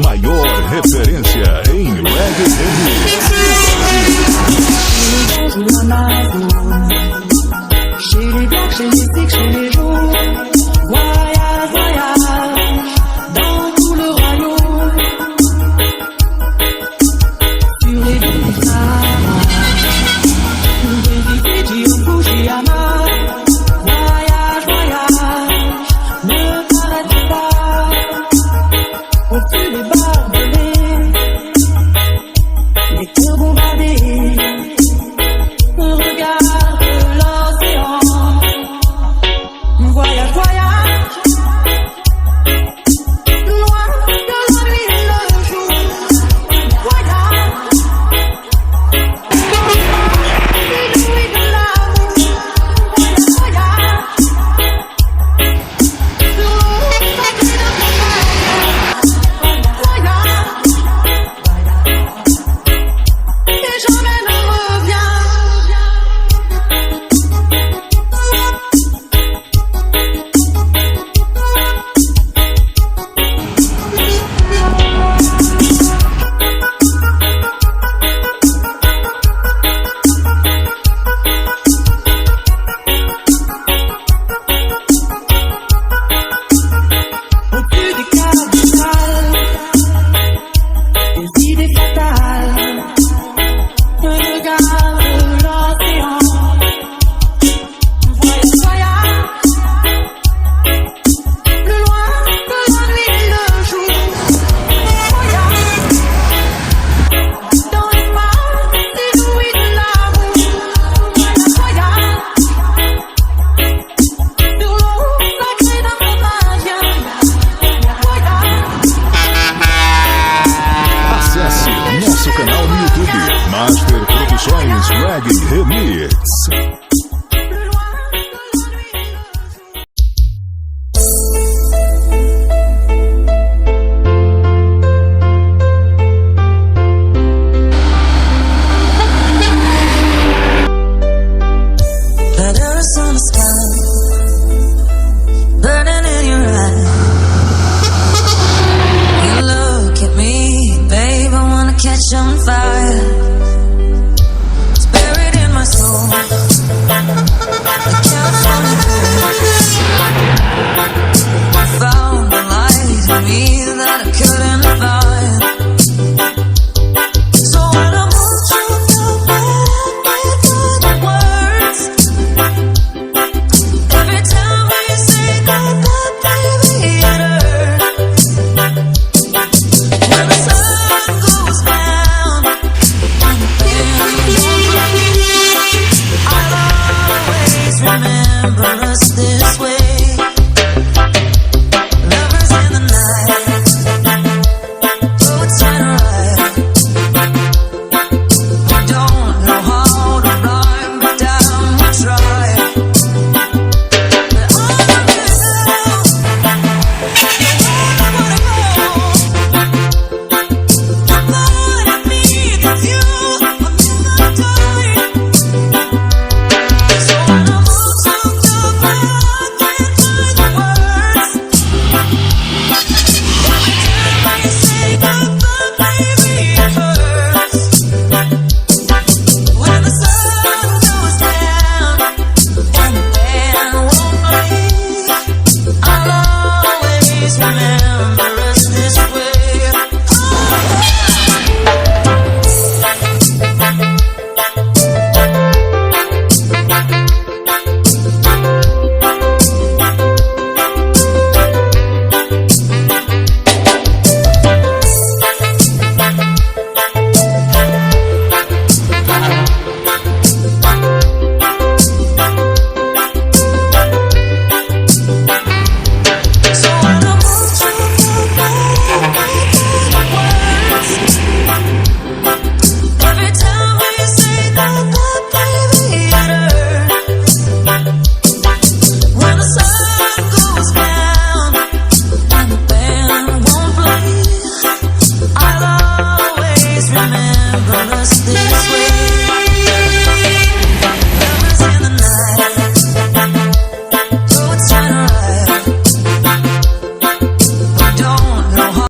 maior referência em reggae. Chez les blacks, chez les sikhs, chez les jours. Voyage, voyage, dans tout le royaume. Sur les villes du Sahara, des Fidji au Fujiyama. Voyage, voyage, ne t'arrête pas. Au-dessus des barbelés, les cœurs bombardés. Regarde l'océan. Voyage, voyage, loin de la nuit et le jour. Voyage, inouï de l'amour. Voyage, voyage, sur l'eau sacrée de ton cœur. Voyage, et jamais ne reviens. Au-dessus des capitales, des idées fatales. Regarde l'océan. Voyage, voyage, plus loin que la nuit et le jour. Voyage, dans les mains inouïes de l'amour. Voyage, voyage, sur l'eau sacrée d'un peuple indien. Voyage. Acesse nosso canal no YouTube, Master Produções Reggae Remix. Letters on the sky, burning in your eyes. You look at me, babe, I wanna catch on fire.